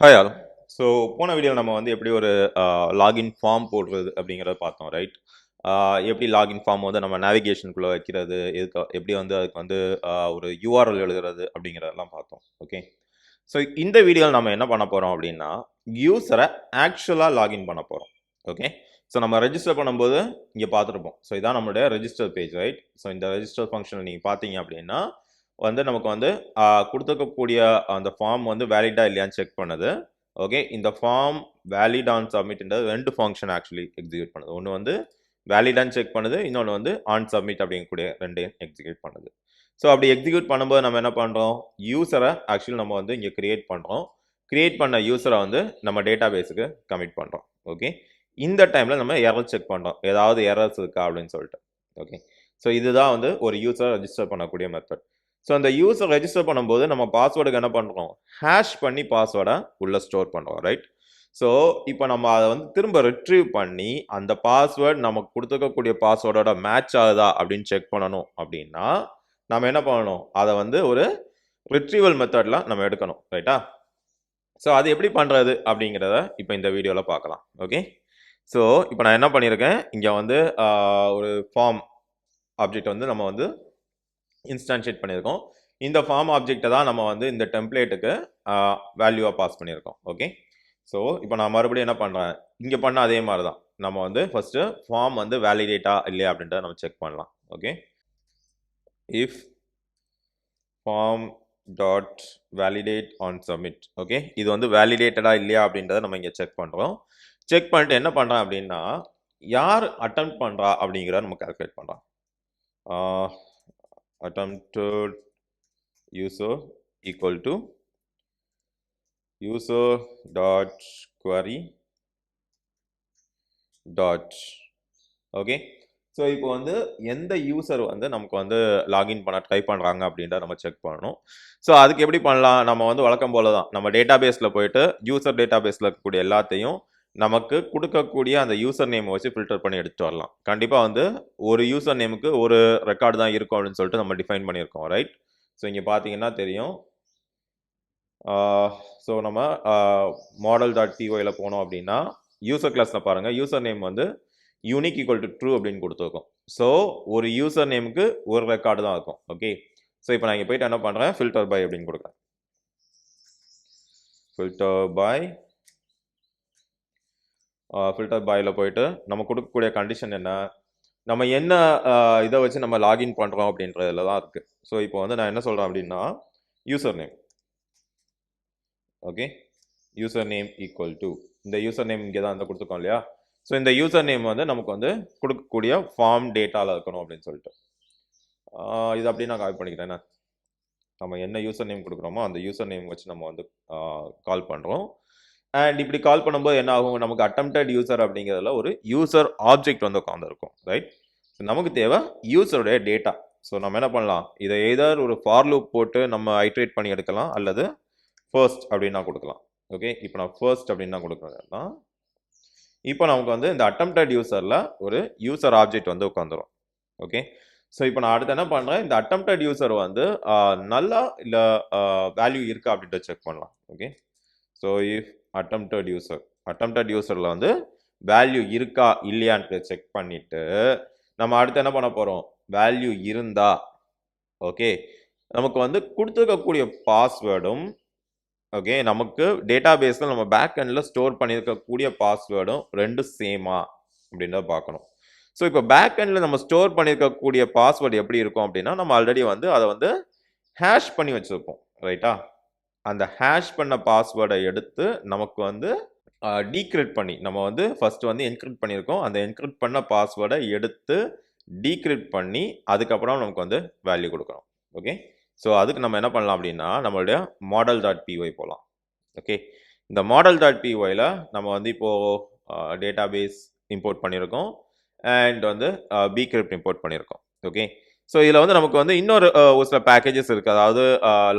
Hi all. So போன வீடியோவில் நம்ம வந்து எப்படி ஒரு லாகின் ஃபார்ம் போடுறது அப்படிங்கிறத பார்த்தோம், ரைட்? எப்படி லாகின் ஃபார்ம் வந்து நம்ம நேவிகேஷனுக்குள்ளே வைக்கிறது, எப்படி வந்து அதுக்கு வந்து ஒரு யூஆர்எல் எழுதுறது அப்படிங்கிறதெல்லாம் பார்த்தோம். ஓகே, ஸோ இந்த வீடியோவில் நம்ம என்ன பண்ண போகிறோம் அப்படின்னா, யூஸரை ஆக்சுவலாக லாகின் பண்ண போகிறோம். ஓகே, ஸோ நம்ம ரெஜிஸ்டர் பண்ணும்போது இங்கே பார்த்துருப்போம். ஸோ இதான் நம்மளுடைய ரெஜிஸ்டர் பேஜ், ரைட்? ஸோ இந்த ரெஜிஸ்டர் ஃபங்க்ஷனை நீங்கள் பார்த்தீங்க அப்படின்னா வந்து நமக்கு வந்து கொடுத்துருக்கக்கூடிய அந்த ஃபார்ம் வந்து வேலிடா இல்லையான்னு செக் பண்ணுது. ஓகே, இந்த ஃபார்ம் வேலிட் ஆன் சப்மிட்ன்றது ரெண்டு ஃபங்க்ஷன் ஆக்சுவலி எக்ஸிக்யூட் பண்ணுது. ஒன்று வந்து வேலிடான்னு செக் பண்ணுது, இன்னொன்று வந்து ஆன் சப்மிட் அப்படிங்கக்கூடிய ரெண்டையும் எக்ஸிக்யூட் பண்ணுது. ஸோ அப்படி எக்ஸிக்யூட் பண்ணும்போது நம்ம என்ன பண்ணுறோம், யூஸரை ஆக்சுவலி நம்ம வந்து இங்கே கிரியேட் பண்ணுறோம். கிரியேட் பண்ண யூஸரை வந்து நம்ம டேட்டா பேஸுக்கு கமிட் பண்ணுறோம். ஓகே, இந்த டைமில் நம்ம எரர் செக் பண்ணுறோம், ஏதாவது எரர்ஸ் இருக்கா அப்படின்னு சொல்லிட்டு. ஓகே, ஸோ இதுதான் வந்து ஒரு யூஸரை ரெஜிஸ்டர் பண்ணக்கூடிய மெத்தட். ஸோ அந்த யூஸர் ரெஜிஸ்டர் பண்ணும்போது நம்ம பாஸ்வேர்டுக்கு என்ன பண்ணுறோம், ஹேஷ் பண்ணி பாஸ்வேர்டை உள்ளே ஸ்டோர் பண்ணுறோம், ரைட்? ஸோ இப்போ நம்ம அதை வந்து திரும்ப ரிட்ரீவ் பண்ணி அந்த பாஸ்வேர்டு நமக்கு கொடுத்துருக்கக்கூடிய பாஸ்வேர்டோட மேட்ச் ஆகுதா அப்படின்னு செக் பண்ணணும் அப்படின்னா நம்ம என்ன பண்ணணும், அதை வந்து ஒரு ரிட்ரீவல் மெத்தடில் நம்ம எடுக்கணும், ரைட்டா? ஸோ அது எப்படி பண்ணுறது அப்படிங்கிறத இப்போ இந்த வீடியோவில் பார்க்கலாம். ஓகே, ஸோ இப்போ நான் என்ன பண்ணியிருக்கேன், இங்கே வந்து ஒரு ஃபார்ம் ஆப்ஜெக்ட் வந்து நம்ம வந்து இன்ஸ்டான்ஷியேட் பண்ணியிருக்கோம். இந்த ஃபார்ம் ஆப்ஜெக்டை தான் நம்ம வந்து இந்த டெம்ப்ளேட்டுக்கு வேல்யூவாக பாஸ் பண்ணியிருக்கோம். ஓகே, ஸோ இப்போ நான் மறுபடியும் என்ன பண்ணுறேன், இங்கே பண்ண அதே மாதிரி தான் நம்ம வந்து ஃபஸ்ட்டு ஃபார்ம் வந்து வேலிடேட்டா இல்லையா அப்படின்றத நம்ம செக் பண்ணலாம். Okay, if form dot validate on submit. Okay, இது வந்து வேலிடேட்டடா இல்லையா அப்படின்றத நம்ம இங்கே செக் பண்ணுறோம். செக் பண்ணிட்டு என்ன பண்ணுறேன் அப்படின்னா, யார் அட்டெம்ப்ட் பண்ணுறா அப்படிங்கிறத நம்ம கால்குலேட் பண்ணுறோம். attempted user equal to user dot query dot. Okay, so இப்போ வந்து எந்த யூசர் வந்து நமக்கு வந்து லாகின் பண்ண ட்ரை பண்ணுறாங்க அப்படின்றத நம்ம செக் பண்ணணும். ஸோ அதுக்கு எப்படி பண்ணலாம், நம்ம வந்து வழக்கம் போல தான் நம்ம டேட்டா பேஸில் போயிட்டு யூசர் டேட்டா பேஸில் இருக்கக்கூடிய எல்லாத்தையும் நமக்கு கொடுக்கக்கூடிய அந்த யூசர் நேம் வச்சு ஃபில்டர் பண்ணி எடுத்துட்டு வரலாம். கண்டிப்பாக வந்து ஒரு யூசர் நேமுக்கு ஒரு ரெக்கார்டு தான் இருக்கும் அப்படின்னு சொல்லிட்டு நம்ம டிஃபைன் பண்ணியிருக்கோம், ரைட்? ஸோ இங்கே பார்த்தீங்கன்னா தெரியும். ஸோ நம்ம மாடல் டாட் பிஒயில் போனோம் அப்படின்னா யூசர் கிளாஸில் பாருங்கள், யூசர் நேம் வந்து யூனிக் ஈக்குவல் டு ட்ரூ அப்படின்னு கொடுத்துருக்கோம். ஸோ ஒரு யூசர் நேமுக்கு ஒரு ரெக்கார்டு தான் இருக்கும். ஓகே, ஸோ இப்போ நான் இங்கே போயிட்டு என்ன பண்ணுறேன், ஃபில்டர் பை அப்படின்னு கொடுக்குறேன். ஃபில்டர் பாயில் போயிட்டு நம்ம கொடுக்கக்கூடிய கண்டிஷன் என்ன, நம்ம என்ன இதை வச்சு நம்ம லாகின் பண்ணுறோம் அப்படின்றதுல தான் இருக்குது. ஸோ இப்போ வந்து நான் என்ன சொல்கிறேன் அப்படின்னா, user name. Okay, user name equal to இந்த யூசர் நேம் இங்கே தான் கொடுத்துருக்கோம் இல்லையா? ஸோ இந்த யூசர் நேம் வந்து நமக்கு வந்து கொடுக்கக்கூடிய ஃபார்ம் டேட்டாவில் இருக்கணும் அப்படின்னு சொல்லிட்டு இது அப்படி நான் கால் பண்ணிக்கிறேன். நம்ம என்ன யூசர் நேம் கொடுக்குறோமோ அந்த யூசர் நேம் வச்சு நம்ம வந்து கால் பண்ணுறோம். அண்ட் இப்படி கால் பண்ணும்போது என்ன ஆகும், நமக்கு அட்டெம்ப்டட் யூசர் அப்படிங்கிறதுல ஒரு யூசர் ஆப்ஜெக்ட் வந்து உட்காந்துருக்கும், ரைட்? ஸோ நமக்கு தேவை யூசருடைய டேட்டா. ஸோ நம்ம என்ன பண்ணலாம், இதை ஏதாவது ஒரு ஃபார் லூப் போட்டு நம்ம ஐட்ரேட் பண்ணி எடுக்கலாம், அல்லது ஃபர்ஸ்ட் அப்படின்னா கொடுக்கலாம். ஓகே, இப்போ நான் ஃபர்ஸ்ட் அப்படின்னா கொடுக்குறேன்னா இப்போ நமக்கு வந்து இந்த அட்டெம்ப்டட் யூசரில் ஒரு யூசர் ஆப்ஜெக்ட் வந்து உட்காந்துரும். ஓகே, ஸோ இப்போ நான் அடுத்து என்ன பண்ணுறேன், இந்த அட்டெம்ப்டட் யூசர் வந்து நல்லா இல்லை வேல்யூ இருக்கா அப்படின்ட்டு செக் பண்ணலாம். ஓகே, ஸோ இஃப் அட்டெம்ப்டட் யூசரில் வந்து வேல்யூ இருக்கா இல்லையான்ட்டு செக் பண்ணிவிட்டு நம்ம அடுத்து என்ன பண்ண போகிறோம், வேல்யூ இருந்தா ஓகே நமக்கு வந்து கொடுத்துருக்கக்கூடிய பாஸ்வேர்டும் ஓகே நமக்கு டேட்டா பேஸில் நம்ம பேக் எண்டில் ஸ்டோர் பண்ணியிருக்கக்கூடிய பாஸ்வேர்டும் ரெண்டும் சேமா அப்படின்றத பார்க்கணும். ஸோ இப்போ பேக் எண்டில் நம்ம ஸ்டோர் பண்ணியிருக்கக்கூடிய பாஸ்வேர்டு எப்படி இருக்கும் அப்படின்னா, நம்ம ஆல்ரெடி வந்து அதை வந்து ஹேஷ் பண்ணி வச்சுருப்போம், ரைட்டா? அந்த ஹேஷ் பண்ண பாஸ்வேர்டை எடுத்து நமக்கு வந்து டீக்ரிப்ட் பண்ணி நம்ம வந்து ஃபர்ஸ்ட் வந்து என்கிரிப்ட் பண்ணியிருக்கோம், அந்த என்கிரிப்ட் பண்ண பாஸ்வேர்டை எடுத்து டீக்ரிப்ட் பண்ணி அதுக்கப்புறம் நமக்கு வந்து வேல்யூ கொடுக்கணும். ஓகே, ஸோ அதுக்கு நம்ம என்ன பண்ணலாம் அப்படின்னா, நம்மளுடைய மாடல் டாட் பிஒய் போகலாம். ஓகே, இந்த மாடல் டாட் பிஒயில் நம்ம வந்து இப்போது டேட்டா பேஸ் இம்போர்ட் பண்ணியிருக்கோம் அண்ட் வந்து பிகிரிப்ட் இம்போர்ட் பண்ணியிருக்கோம். ஓகே, ஸோ இதில் வந்து நமக்கு வந்து இன்னொரு ஒரு சில பேக்கேஜஸ் இருக்குது. அதாவது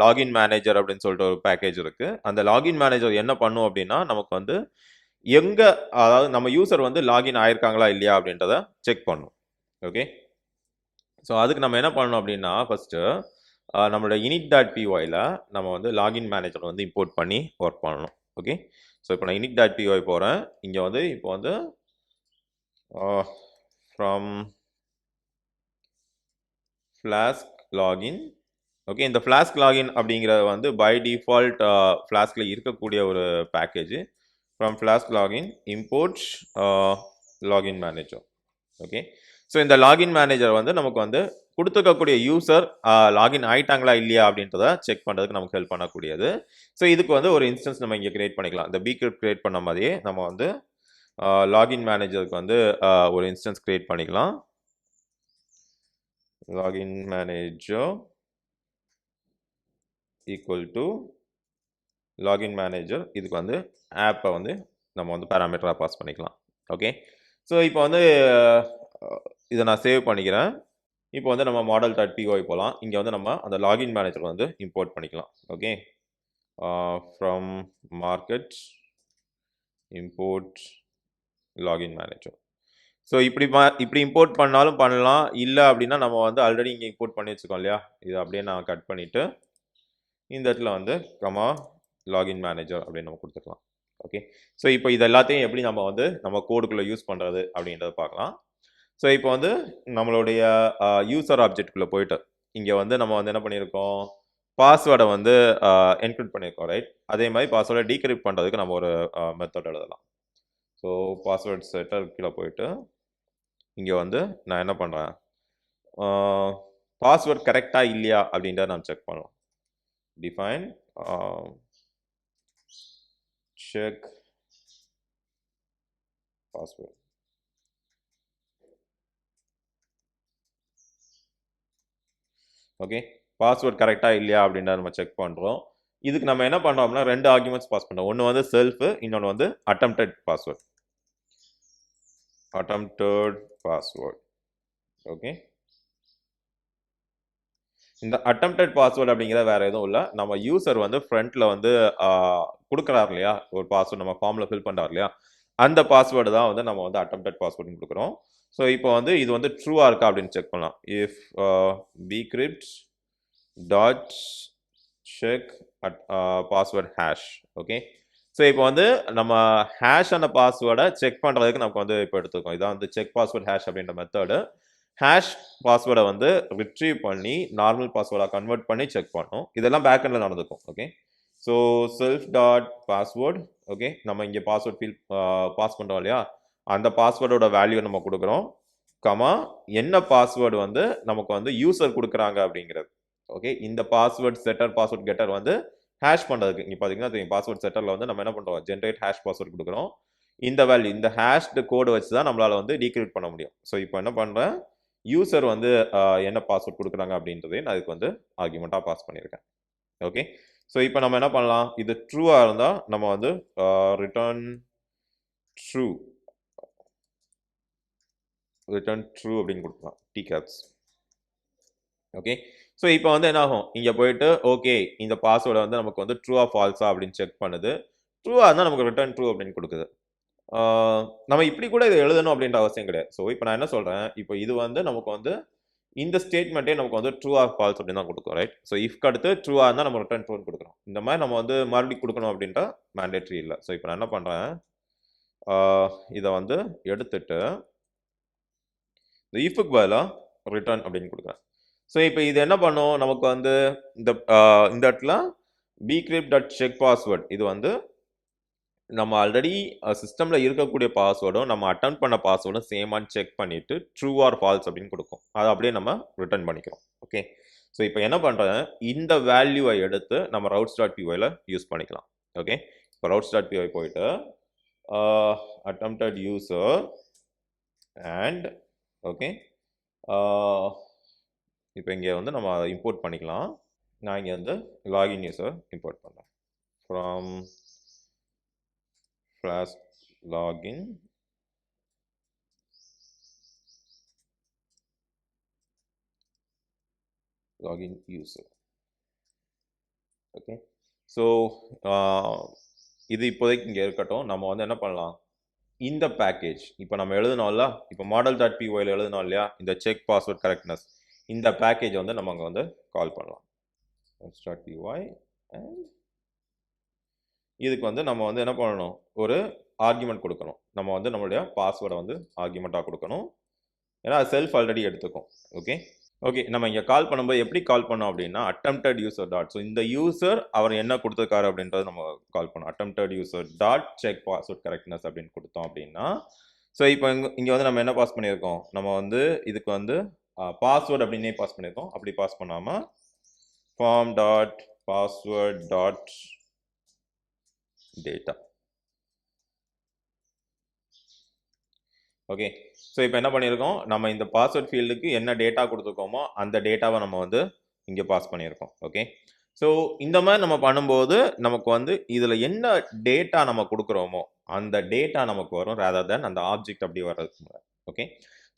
லாகின் மேனேஜர் அப்படின்னு சொல்லிட்டு ஒரு பேக்கேஜ் இருக்குது. அந்த லாகின் மேனேஜர் என்ன பண்ணும் அப்படின்னா, நமக்கு வந்து எங்கே அதாவது நம்ம யூசர் வந்து லாகின் ஆயிருக்காங்களா இல்லையா அப்படின்றத செக் பண்ணும். ஓகே, ஸோ அதுக்கு நம்ம என்ன பண்ணணும் அப்படின்னா, ஃபஸ்ட்டு நம்மளோட init.pyல நம்ம வந்து லாகின் மேனேஜர் வந்து இம்போர்ட் பண்ணி ஒர்க் பண்ணணும். ஓகே. ஸோ இப்போ நான் init.py போகிறேன். இங்கே வந்து இப்போ வந்து ஃப்ரம் Flask-Login. ஓகே, இந்த Flask-Login அப்படிங்கிறது வந்து பை டிஃபால்ட் ஃப்ளாஸ்கில் இருக்கக்கூடிய ஒரு package. From Flask-Login import login manager. Okay, so இந்த லாகின் மேனேஜர் வந்து நமக்கு வந்து கொடுத்துக்கக்கூடிய யூசர் லாகின் ஆயிட்டாங்களா இல்லையா அப்படின்றத செக் பண்ணுறதுக்கு நமக்கு ஹெல்ப் பண்ணக்கூடியது. ஸோ இதுக்கு வந்து ஒரு இன்ஸ்டன்ஸ் நம்ம இங்கே கிரியேட் பண்ணிக்கலாம். இந்த bcrypt கிரியேட் பண்ண மாதிரியே நம்ம வந்து லாகின் மேனேஜருக்கு வந்து ஒரு இன்ஸ்டன்ஸ் கிரியேட் பண்ணிக்கலாம். Login manager equal to login manager. இதுக்கு வந்து ஆப்பை வந்து நம்ம வந்து பேராமீட்டராக பாஸ் பண்ணிக்கலாம். ஓகே, ஸோ இப்போ வந்து இதை நான் சேவ் பண்ணிக்கிறேன். இப்போ வந்து நம்ம model.py போகலாம். இங்கே வந்து நம்ம அந்த லாகின் மேனேஜர் வந்து இம்போர்ட் பண்ணிக்கலாம். Okay, from market import login manager. So இப்படி இம்போர்ட் பண்ணாலும் பண்ணலாம். இல்லை அப்படின்னா நம்ம வந்து ஆல்ரெடி இங்கே இம்போர்ட் பண்ணி வச்சுக்கோம் இல்லையா, இது அப்படியே நான் கட் பண்ணிவிட்டு இந்த இடத்துல வந்து கமா லாகின் மேனேஜர் அப்படின்னு நம்ம கொடுத்துக்கலாம். ஓகே, ஸோ இப்போ இது எல்லாத்தையும் எப்படி நம்ம வந்து நம்ம கோடுக்குள்ளே யூஸ் பண்ணுறது அப்படின்றத பார்க்கலாம். ஸோ இப்போ வந்து நம்மளுடைய யூசர் ஆப்ஜெக்ட்குள்ளே போயிட்டு இங்கே வந்து நம்ம வந்து என்ன பண்ணியிருக்கோம், பாஸ்வேர்டை வந்து என்கிரிப்ட் பண்ணியிருக்கோம், ரைட்? அதே மாதிரி பாஸ்வேர்டை டீக்ரிப்ட் பண்ணுறதுக்கு நம்ம ஒரு மெத்தட் எழுதலாம். ஸோ பாஸ்வேர்ட் செட்டர் கீழே போயிட்டு இங்கே வந்து நான் என்ன பண்ணுறேன், பாஸ்வேர்ட் கரெக்டாக இல்லையா அப்படின்றத நம்ம செக் பண்ணுவோம். Define check password. Okay, password கரெக்டாக இல்லையா அப்படின்றத நம்ம செக் பண்ணுறோம். இதுக்கு நம்ம என்ன பண்ணுறோம்னா ரெண்டு ஆர்குமெண்ட்ஸ் பாஸ் பண்ணுறோம். ஒன்று வந்து செல்ஃப், இன்னொன்று வந்து attempted password. Attempted password. Okay, இந்த அட்டெம்ப்டட் பாஸ்வேர்ட் அப்படிங்கிறது வேற எதுவும் இல்லை, நம்ம யூசர் வந்து ஃப்ரண்ட்ல வந்து கொடுக்குறாரு இல்லையா, ஒரு பாஸ்வேர்ட் நம்ம ஃபார்மில் ஃபில் பண்ணுறாரு இல்லையா, அந்த பாஸ்வேர்டு தான் வந்து நம்ம வந்து அட்டெம்ப்டட் பாஸ்வேர்டுன்னு கொடுக்குறோம். ஸோ இப்போ வந்து இது வந்து ட்ரூவாக இருக்கா அப்படின்னு செக் பண்ணலாம். If bcrypt dot check password hash. Okay, so இப்போ வந்து நம்ம ஹேஷ் அந்த பாஸ்வேர்டை செக் பண்ணுறதுக்கு நமக்கு வந்து இப்போ எடுத்துக்கோம். இதான் வந்து செக் பாஸ்வேர்ட் ஹேஷ் அப்படின்ற மெத்தடு. ஹேஷ் பாஸ்வேர்டை வந்து ரிட்ரீவ் பண்ணி நார்மல் பாஸ்வேர்டாக கன்வெர்ட் பண்ணி செக் பண்ணோம். இதெல்லாம் பேக்கெண்டில் நடந்துக்கும். Okay, so self dot password. Okay, நம்ம இங்கே பாஸ்வேர்ட் பாஸ் பண்ணுறோம் இல்லையா, அந்த பாஸ்வேர்டோட வேல்யூ நம்ம கொடுக்குறோம், கமா என்ன பாஸ்வேர்டு வந்து நமக்கு வந்து யூசர் கொடுக்குறாங்க அப்படிங்கிறது. ஓகே, இந்த பாஸ்வேர்ட் செட்டர் பாஸ்வேர்ட் கெட்டர் வந்து ஹேஷ் பண்ணுறதுக்கு இங்கே பார்த்தீங்கன்னா தெரியும், பாஸ்வேர்ட் செட்டரில் வந்து நம்ம என்ன பண்ணுறோம், ஜென்ரேட் ஹேஷ் பாஸ்வேர்ட் கொடுக்குறோம். இந்த வேல்யூ, இந்த ஹேஷ்டு கோடு வச்சு தான் நம்மளால் வந்து டீக்ரிப்ட் பண்ண முடியும். ஸோ இப்போ என்ன பண்ணுறேன், யூசர் வந்து என்ன பாஸ்வேர்ட் கொடுக்குறாங்க அப்படின்றதையும் நான் இதுக்கு வந்து ஆர்குமெண்ட்டாக பாஸ் பண்ணியிருக்கேன். ஓகே, ஸோ இப்போ நம்ம என்ன பண்ணலாம், இது ட்ரூவாக இருந்தால் நம்ம வந்து ரிட்டர்ன் ட்ரூ அப்படின்னு கொடுக்கலாம், டிகேப்ஸ். ஓகே, ஸோ இப்போ வந்து என்ன ஆகும், இங்கே போயிட்டு ஓகே இந்த பாஸ்வேர்டை வந்து நமக்கு வந்து ட்ரூவா ஃபால்ஸா அப்படின்னு செக் பண்ணுது. ட்ரூவாக இருந்தால் நமக்கு ரிட்டர்ன் ட்ரூ அப்படின்னு கொடுக்குது. நம்ம இப்படி கூட இதை எழுதணும் அப்படின்ற அவசியம் கிடையாது. ஸோ இப்போ நான் என்ன சொல்கிறேன், இப்போ இது வந்து நமக்கு வந்து இந்த ஸ்டேட்மெண்ட்டே நமக்கு வந்து ட்ரூ ஆர் ஃபால்ஸ் அப்படின்னு தான் கொடுக்கும், ரைட்? ஸோ இஃப்க்கு அடுத்து ட்ரூவாக இருந்தால் நம்ம ரிட்டர்ன் ட்ரூன்னு கொடுக்குறோம். இந்த மாதிரி நம்ம வந்து மறுபடியும் கொடுக்கணும் அப்படின்ற மேண்டேட்ரி இல்லை. ஸோ இப்போ நான் என்ன பண்ணுறேன், இதை வந்து எடுத்துட்டு இந்த இஃப்க்கு பதிலாக ரிட்டர்ன் அப்படின்னு கொடுக்குறேன். ஸோ இப்போ இது என்ன பண்ணும், நமக்கு வந்து இந்த இடத்துல bcrypt டாட் செக் பாஸ்வேர்ட், இது வந்து நம்ம ஆல்ரெடி சிஸ்டமில் இருக்கக்கூடிய பாஸ்வேர்டும் நம்ம அட்டன் பண்ண பாஸ்வேர்டும் சேமான்னு செக் பண்ணிவிட்டு ட்ரூ ஆர் ஃபால்ஸ் அப்படின்னு கொடுக்கும். அதை அப்படியே நம்ம ரிட்டர்ன் பண்ணிக்கிறோம். ஓகே, ஸோ இப்போ என்ன பண்ணுறேன், இந்த வேல்யூவை எடுத்து நம்ம routes.pyல யூஸ் பண்ணிக்கலாம். ஓகே, இப்போ routes.py போயிட்டு attempted user and ஓகே, இப்போ இங்கே வந்து நம்ம இம்போர்ட் பண்ணிக்கலாம். நான் இங்கே வந்து லாகின் யூசர் இம்போர்ட் பண்ணுறேன். From Flask-Login login user. Okay, so இது இப்போதைக்கு இங்கே இருக்கட்டும். நம்ம வந்து என்ன பண்ணலாம், இந்த பேக்கேஜ் இப்போ நம்ம எழுதணும்ல, இப்போ model.pyல எழுதணும் இல்லையா, இந்த செக் பாஸ்வேர்ட் கரெக்ட்னஸ், இந்த பேக்கேஜ் வந்து நம்ம அங்கே வந்து கால் பண்ணலாம். routes.py and இதுக்கு வந்து நம்ம வந்து என்ன பண்ணணும், ஒரு ஆர்குமெண்ட் கொடுக்கணும். நம்ம வந்து நம்மளுடைய பாஸ்வேர்டை வந்து ஆர்குமெண்ட்டாக கொடுக்கணும். ஏன்னா அது செல்ஃப் ஆல்ரெடி எடுத்துக்கும். ஓகே ஓகே நம்ம இங்கே கால் பண்ணும்போது எப்படி கால் பண்ணோம் அப்படின்னா attempted user டாட். ஸோ இந்த யூசர் அவர் என்ன கொடுத்துருக்காரு அப்படின்றத நம்ம கால் பண்ணோம். attempted user dot check password correctness அப்படின்னு கொடுத்தோம் அப்படின்னா, ஸோ இப்போ இங்கே வந்து நம்ம என்ன பாஸ் பண்ணியிருக்கோம், நம்ம வந்து இதுக்கு வந்து பாஸ்வேர்டு அப்படின்னே பாஸ் பண்ணியிருக்கோம். அப்படி பாஸ் பண்ணாமல் form dot password dot data. Okay so இப்போ என்ன பண்ணியிருக்கோம், நம்ம இந்த பாஸ்வேர்ட் ஃபீல்டுக்கு என்ன டேட்டா கொடுத்துருக்கோமோ அந்த டேட்டாவை நம்ம வந்து இங்கே பாஸ் பண்ணியிருக்கோம். ஓகே ஸோ இந்த மாதிரி நம்ம பண்ணும்போது நமக்கு வந்து இதில் என்ன டேட்டா நம்ம கொடுக்குறோமோ அந்த டேட்டா நமக்கு வரும், ரேதர் தேன் அந்த ஆப்ஜெக்ட் அப்படி வர்றதுக்கு. ஓகே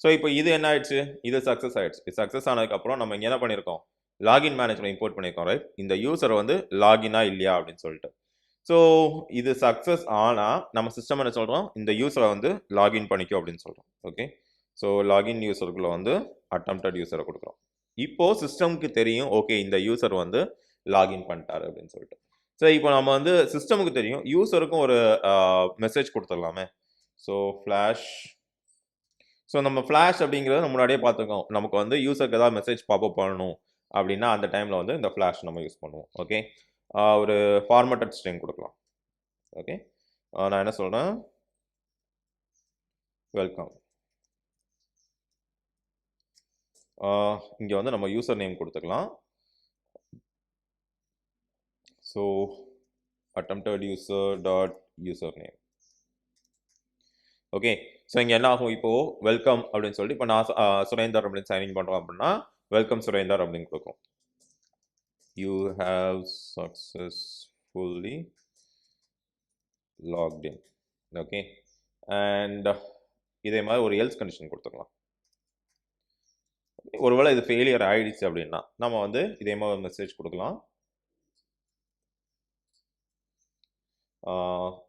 ஸோ இப்போ இது என்ன ஆயிடுச்சு, இது சக்ஸஸ் ஆயிடுச்சு. இது சக்ஸஸ் ஆனதுக்கப்புறம் நம்ம இங்கே என்ன பண்ணியிருக்கோம், லாகின் மேனேஜ்மெண்ட் இம்போர்ட் பண்ணியிருக்கோம். ரைட், இந்த யூசர் வந்து லாகினா இல்லையா அப்படின்னு சொல்லிட்டு. ஸோ இது சக்ஸஸ் ஆனால் நம்ம சிஸ்டம் என்ன சொல்கிறோம், இந்த யூஸரை வந்து லாகின் பண்ணிக்கோ அப்படின்னு சொல்கிறோம். ஓகே ஸோ லாகின் யூஸருக்குள்ள வந்து attempted யூஸரை கொடுக்குறோம். இப்போது சிஸ்டமுக்கு தெரியும் ஓகே இந்த யூசர் வந்து லாகின் பண்ணிட்டாரு அப்படின்னு சொல்லிட்டு. ஸோ இப்போ நம்ம வந்து சிஸ்டமுக்கு தெரியும், யூசருக்கும் ஒரு மெசேஜ் கொடுத்துடலாமே. ஸோ ஃப்ளாஷ், ஸோ நம்ம ஃப்ளாஷ் அப்படிங்கிறத முன்னாடியே பார்த்துக்கோம். நமக்கு வந்து யூசருக்கு ஏதாவது மெசேஜ் பாப்அப் பண்ணணும் அப்படின்னா அந்த டைமில் வந்து இந்த ஃப்ளாஷ் நம்ம யூஸ் பண்ணுவோம். ஓகே ஒரு ஃபார்மேட்டட் ஸ்ட்ரிங் கொடுக்கலாம். ஓகே நான் என்ன சொல்கிறேன், வெல்கம். இங்கே வந்து நம்ம யூசர் நேம் கொடுத்துக்கலாம். So attempted user dot user name. Okay so இங்கே என்ன ஆகும், இப்போது வெல்கம் அப்படின்னு சொல்லிட்டு இப்போ நான் சுரேந்தர் அப்படின்னு சைன்இன் பண்ணுறோம் அப்படின்னா வெல்கம் சுரேந்தர் அப்படின்னு கொடுக்கும். You have successfully locked in. Okay and இதே மாதிரி ஒரு எல்ஸ் கண்டிஷன் கொடுத்துக்கலாம். ஒருவேளை இது ஃபெயிலியர் ஆயிடுச்சு அப்படின்னா நம்ம வந்து இதே மாதிரி ஒரு மெசேஜ் கொடுக்கலாம்,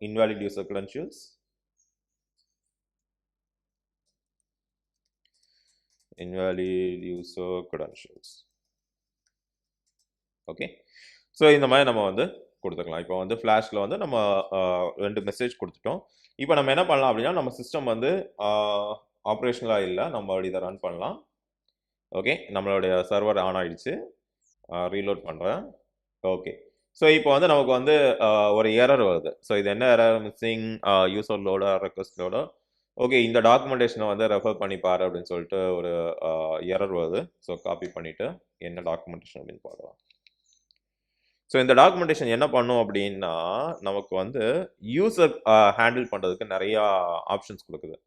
invalid user credentials, invalid user credentials. Okay so இந்த மாதிரி நம்ம வந்து கொடுத்துக்கலாம். இப்போ வந்து ஃப்ளாஷில் வந்து நம்ம 2 மெசேஜ் கொடுத்துட்டோம். இப்போ நம்ம என்ன பண்ணலாம் அப்படின்னா, நம்ம சிஸ்டம் வந்து ஆப்ரேஷனலாக இல்லை, நம்ம இதை ரன் பண்ணலாம். ஓகே நம்மளுடைய சர்வர் ஆன் ஆகிடுச்சு, ரீலோட் பண்ணுறேன். ஓகே ஸோ இப்போ வந்து நமக்கு வந்து ஒரு எரர் வருது. ஸோ இது என்ன error, missing user load request load. Okay இந்த டாக்குமெண்டேஷனை வந்து ரெஃபர் பண்ணி பாரு அப்படின்னு சொல்லிட்டு ஒரு எரர் வருது. ஸோ காப்பி பண்ணிவிட்டு என்ன டாக்குமெண்டேஷன் அப்படின்னு பார்க்கலாம். ஸோ இந்த டாக்குமெண்டேஷன் என்ன பண்ணும் அப்படின்னா, நமக்கு வந்து யூசர் ஹேண்டில் பண்ணுறதுக்கு நிறையா ஆப்ஷன்ஸ் கொடுக்குது.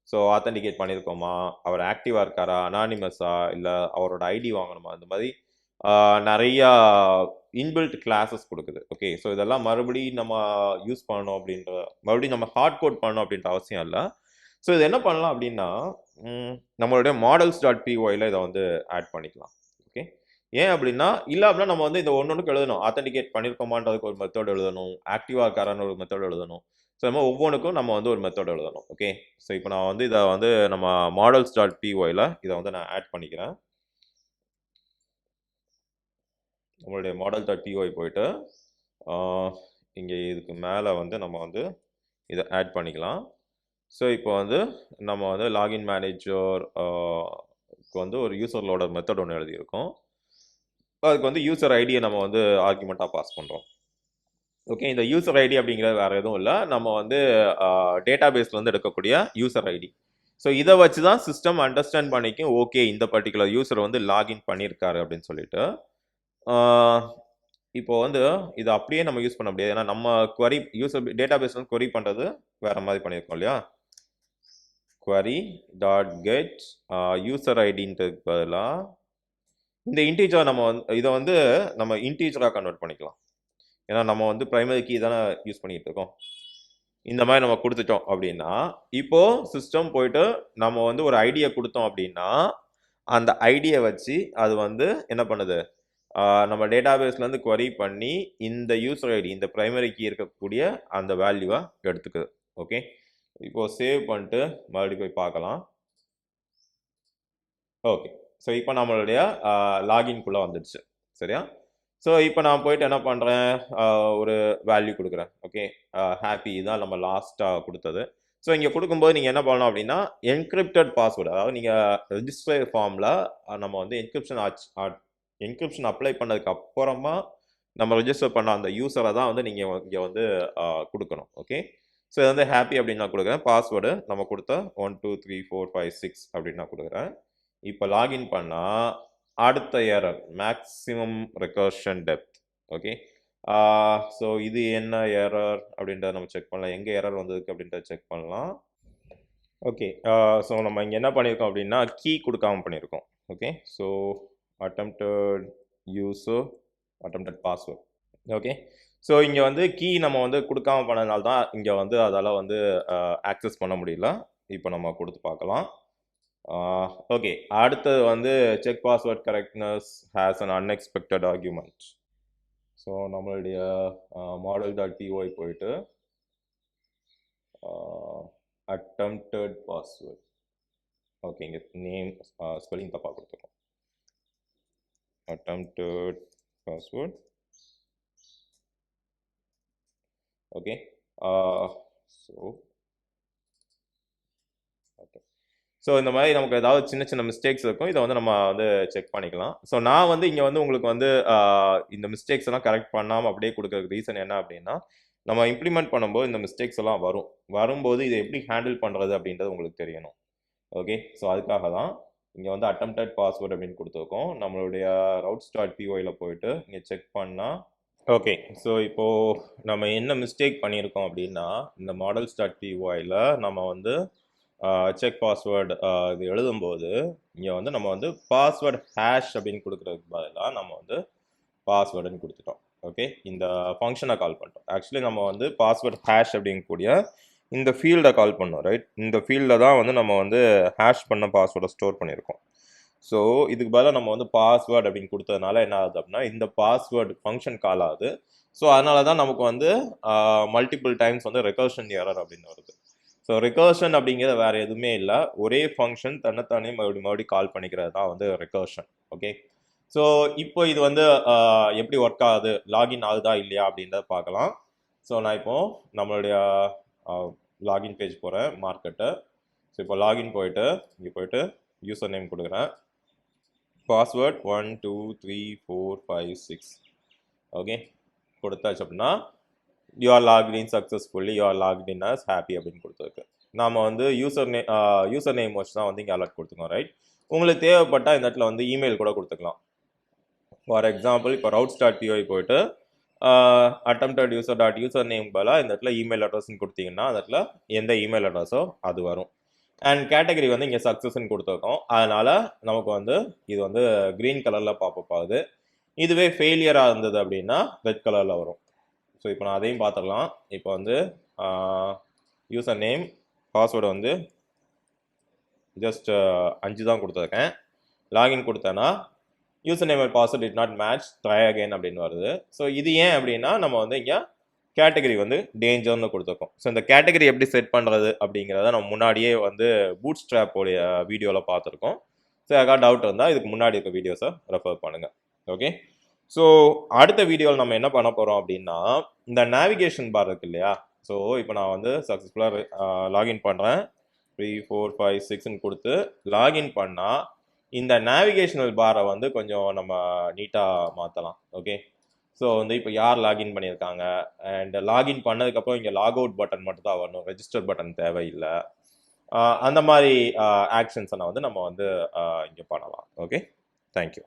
ஸோ ஆத்தென்டிகேட் பண்ணியிருக்கோமா, அவர் ஆக்டிவாக இருக்காரா, அனானிமஸா, இல்லை அவரோட ஐடி வாங்கணுமா, இந்த மாதிரி நிறையா இன்பில்ட் கிளாஸஸ் கொடுக்குது. ஓகே ஸோ இதெல்லாம் மறுபடியும் நம்ம யூஸ் பண்ணணும் அப்படின்ற, மறுபடியும் நம்ம ஹார்ட் கோட் பண்ணணும் அப்படின்ற அவசியம் இல்லை. ஸோ இது என்ன பண்ணலாம் அப்படின்னா, நம்மளுடைய மாடல்ஸ் டாட் பிஒயில் இதை வந்து ஆட் பண்ணிக்கலாம். ஓகே ஏன் அப்படின்னா, இல்லை அப்படின்னா நம்ம வந்து இந்த ஒன்னொன்றுக்கு எழுதணும், ஆத்தென்டிகேட் பண்ணியிருக்கோமான்றதுக்கு ஒரு மெத்தட் எழுதணும், ஆக்டிவாக இருக்காரான்னு ஒரு மெத்தட் எழுதணும். ஸோ நம்ம ஒவ்வொன்றுக்கும் நம்ம வந்து ஒரு மெத்தட் எழுதணும். ஓகே ஸோ இப்போ நான் வந்து இதை வந்து நம்ம மாடல்ஸ் டாட் பிஒயில் இதை வந்து நான் ஆட் பண்ணிக்கிறேன். நம்மளுடைய மாடல் டாட் பிஒய் போயிட்டு இங்கே இதுக்கு மேலே வந்து நம்ம வந்து இதை ஆட் பண்ணிக்கலாம். ஸோ இப்போ வந்து நம்ம வந்து லாகின் மேனேஜர் வந்து ஒரு யூசர் லோடர் மெத்தட் ஒன்று எழுதியிருக்கோம். அதுக்கு வந்து யூசர் ஐடியை நம்ம வந்து ஆர்குமெண்ட்டாக பாஸ் பண்ணுறோம். ஓகே இந்த யூசர் ஐடி அப்படிங்கிறது வேறு எதுவும் இல்லை, நம்ம வந்து டேட்டா பேஸ்லேருந்து எடுக்கக்கூடிய யூசர் ஐடி. ஸோ இதை வச்சு தான் சிஸ்டம் அண்டர்ஸ்டாண்ட் பண்ணிக்கும், ஓகே இந்த பர்டிகுலர் யூசர் வந்து லாகின் பண்ணியிருக்காரு அப்படின்னு சொல்லிட்டு. இப்போ வந்து இதை அப்படியே நம்ம யூஸ் பண்ண முடியாது, ஏன்னா நம்ம குவரி யூசர் டேட்டா பேஸ்லேருந்து குவரி பண்ணுறது வேறு மாதிரி பண்ணியிருக்கோம் இல்லையா. query dot get user ஐடின்றதுக்கு பதிலாக இந்த இன்டீஜர் நம்ம வந்து இதை வந்து நம்ம இன்டீஜராக கன்வெர்ட் பண்ணிக்கலாம். ஏன்னா நம்ம வந்து பிரைமரி கீ தானே யூஸ் பண்ணிட்டு இருக்கோம். இந்த மாதிரி நம்ம கொடுத்துட்டோம் அப்படின்னா, இப்போ சிஸ்டம் போயிட்டு நம்ம வந்து ஒரு ஐடியை கொடுத்தோம் அப்படின்னா அந்த ஐடியை வச்சு அது வந்து என்ன பண்ணுது, நம்ம டேட்டா பேஸ்லேருந்து query பண்ணி இந்த யூசர் ஐடி, இந்த பிரைமரி கீ இருக்கக்கூடிய அந்த வேல்யூவை எடுத்துக்குது. ஓகே இப்போ சேவ் பண்ணிட்டு மறுபடியும் போய் பார்க்கலாம். ஓகே ஸோ இப்போ நம்மளுடைய லாகின்குள்ளே வந்துடுச்சு சரியா. ஸோ இப்போ நான் போயிட்டு என்ன பண்ணுறேன், ஒரு வேல்யூ கொடுக்குறேன். ஓகே, ஹாப்பி இதான் நம்ம லாஸ்ட்டாக கொடுத்தது. ஸோ இங்கே கொடுக்கும்போது நீங்கள் என்ன பண்ணணும் அப்படின்னா என்கிரிப்டட் பாஸ்வேர்டு, அதாவது நீங்கள் ரெஜிஸ்டர் ஃபார்மில் நம்ம வந்து என்கிரிப்ஷன் அப்ளை பண்ணதுக்கு அப்புறமா நம்ம ரெஜிஸ்டர் பண்ண அந்த யூஸரை தான் வந்து நீங்கள் இங்கே வந்து கொடுக்கணும். ஓகே, ஸோ இது வந்து ஹாப்பி அப்படின்னு நான் கொடுக்குறேன். பாஸ்வேர்டு நம்ம கொடுத்த 1 2 3 4 5 6 அப்படின்னு நான் கொடுக்குறேன். இப்போ லாகின் பண்ணால் அடுத்த error maximum recursion depth. Okay, so இது என்ன எரர் அப்படின்றத நம்ம செக் பண்ணலாம். எங்கே எரர் வந்ததுக்கு அப்படின்றத செக் பண்ணலாம். ஓகே, ஸோ நம்ம இங்கே என்ன பண்ணியிருக்கோம் அப்படின்னா கீ கொடுக்காம பண்ணியிருக்கோம். Okay, so attempted user attempted password. Okay, so இங்கே வந்து கீ நம்ம வந்து கொடுக்காம பண்ணதுனால தான் இங்கே வந்து அதால் வந்து ஆக்சஸ் பண்ண முடியல. இப்போ நம்ம கொடுத்து பார்க்கலாம். ஓகே, அடுத்தது வந்து check password correctness has an unexpected argument. So நம்மளுடைய model.py போயிட்டு அட்டெம்ப்டட் பாஸ்வேர்ட். ஓகே, இங்கே நேம் ஸ்பெல்லிங் தப்பாக கொடுத்துருக்கோம். Attempted password. Okay, so okay, so இந்த மாதிரி நமக்கு ஏதாவது சின்ன சின்ன மிஸ்டேக்ஸ் இருக்கும். இதை வந்து நம்ம வந்து செக் பண்ணிக்கலாம். ஸோ நான் வந்து இங்கே வந்து உங்களுக்கு வந்து இந்த மிஸ்டேக்ஸ் எல்லாம் கரெக்ட் பண்ணாமல் அப்படியே கொடுக்கறதுக்கு ரீசன் என்ன அப்படின்னா நம்ம இம்ப்ளிமெண்ட் பண்ணும்போது இந்த மிஸ்டேக்ஸ் எல்லாம் வரும்போது இதை எப்படி ஹேண்டில் பண்ணுறது அப்படின்றது உங்களுக்கு தெரியணும். ஓகே, ஸோ அதுக்காக தான் இங்கே வந்து அட்டெம்ப்டட் பாஸ்வேர்ட் அப்படின்னு கொடுத்துருக்கோம். நம்மளுடைய routes.pyல போயிட்டு இங்கே செக் பண்ணால் ஓகே, ஸோ இப்போது நம்ம என்ன மிஸ்டேக் பண்ணியிருக்கோம் அப்படின்னா இந்த models.pyல நம்ம வந்து செக் பாஸ்வேர்டு இது எழுதும்போது இங்கே வந்து நம்ம வந்து பாஸ்வேர்டு ஹேஷ் அப்படின்னு கொடுக்குறதுக்கு பதிலாக நம்ம வந்து பாஸ்வேர்டுன்னு கொடுத்துட்டோம். ஓகே, இந்த ஃபங்க்ஷனை கால் பண்ணிட்டோம். ஆக்சுவலி நம்ம வந்து பாஸ்வேர்டு ஹேஷ் அப்படிங்கக்கூடிய இந்த ஃபீல்டை கால் பண்ணோம். ரைட், இந்த ஃபீல்டில் தான் வந்து நம்ம வந்து ஹேஷ் பண்ண பாஸ்வேர்டை ஸ்டோர் பண்ணியிருக்கோம். ஸோ இதுக்கு பதிலாக நம்ம வந்து பாஸ்வேர்டு அப்படின்னு கொடுத்ததுனால என்ன ஆகுது அப்படின்னா இந்த பாஸ்வேர்டு ஃபங்க்ஷன் கால் ஆகுது. ஸோ அதனால தான் நமக்கு வந்து மல்டிபிள் டைம்ஸ் வந்து ரெக்கர்ஷன் எரர் அப்படின்னு வருது. ஸோ ரெக்கர்ஷன் அப்படிங்கிறது வேறு எதுவுமே இல்லை, ஒரே ஃபங்க்ஷன் தன்னைத்தானே மறுபடியும் கால் பண்ணிக்கிறது தான் வந்து ரெக்கர்ஷன். ஓகே, ஸோ இப்போ இது வந்து எப்படி ஒர்க் ஆகுது, லாகின் ஆகுதா இல்லையா அப்படின்றத பார்க்கலாம். ஸோ நான் இப்போது நம்மளுடைய லாகின் பேஜ் போகிறேன் மார்க்கெட்டு. ஸோ இப்போ லாகின் போயிட்டு இங்கே போயிட்டு யூசர் நேம் கொடுக்குறேன், பாஸ்வேர்ட் 1 2 3 4 5 6. ஓகே, கொடுத்தாச்சு அப்படின்னா you are locked in successfully, you are locked in us happy அப்படின்னு கொடுத்துருக்கு. நாம் வந்து யூசர் நேம் வச்சு தான் வந்து இங்கே அலர்ட் கொடுத்துக்கோம். ரைட், உங்களுக்கு தேவைப்பட்டால் இந்த இடத்துல வந்து இமெயில் கூட கொடுத்துக்கலாம். ஃபார் எக்ஸாம்பிள் இப்போ routes.py போயிட்டு attempted user name பதிலாக இந்த இடத்துல இமெயில் அட்ரஸ்ன்னு கொடுத்தீங்கன்னா அந்த இடத்துல எந்த இமெயில் அட்ரஸோ அது வரும். அண்ட் கேட்டகரி வந்து இங்கே சக்ஸஸ்ன்னு கொடுத்துருக்கோம், அதனால் நமக்கு வந்து இது வந்து க்ரீன் கலரில் பாப்பப் ஆகுது. இதுவே ஃபெயிலியராக இருந்தது அப்படின்னா ரெட் கலரில் வரும். ஸோ இப்போ நான் அதையும் பார்த்துடலாம். இப்போ வந்து யூசர் நேம் பாஸ்வேர்டு வந்து ஜஸ்ட் 5 தான் கொடுத்துருக்கேன். லாகின் கொடுத்தேன்னா user name and password did not match, try again அப்படின்னு வருது. ஸோ இது ஏன் அப்படின்னா நம்ம வந்து இங்கே கேட்டகரி வந்து டேஞ்சர்னு கொடுத்துருக்கோம். ஸோ இந்த கேட்டகரி எப்படி செட் பண்ணுறது அப்படிங்கிறத நம்ம முன்னாடியே வந்து பூட்ஸ்ட்ராப்போடைய வீடியோவில் பார்த்துருக்கோம். ஸோ யாருக்காவது டவுட் இருந்தால் இதுக்கு முன்னாடி இருக்க வீடியோஸை ரெஃபர் பண்ணுங்கள். ஓகே, ஸோ அடுத்த வீடியோவில் நம்ம என்ன பண்ண போகிறோம் அப்படின்னா இந்த நேவிகேஷன் பார் இருக்கு இல்லையா. ஸோ இப்போ நான் வந்து சக்ஸஸ்ஃபுல்லாக லாகின் பண்ணுறேன், 3 4 5 6ன்னு கொடுத்து லாகின் பண்ணால் இந்த நேவிகேஷனல் பாரை வந்து கொஞ்சம் நம்ம நீட்டாக மாற்றலாம். ஓகே, ஸோ வந்து இப்போ யார் லாகின் பண்ணியிருக்காங்க அண்ட் லாகின் பண்ணதுக்கப்புறம் இங்கே லாக் அவுட் பட்டன் மட்டும் தான் வரணும், ரெஜிஸ்டர் பட்டன் தேவையில்லை. அந்த மாதிரி ஆக்ஷன்ஸை வந்து நம்ம வந்து இங்கே பண்ணலாம். Okay, thank you.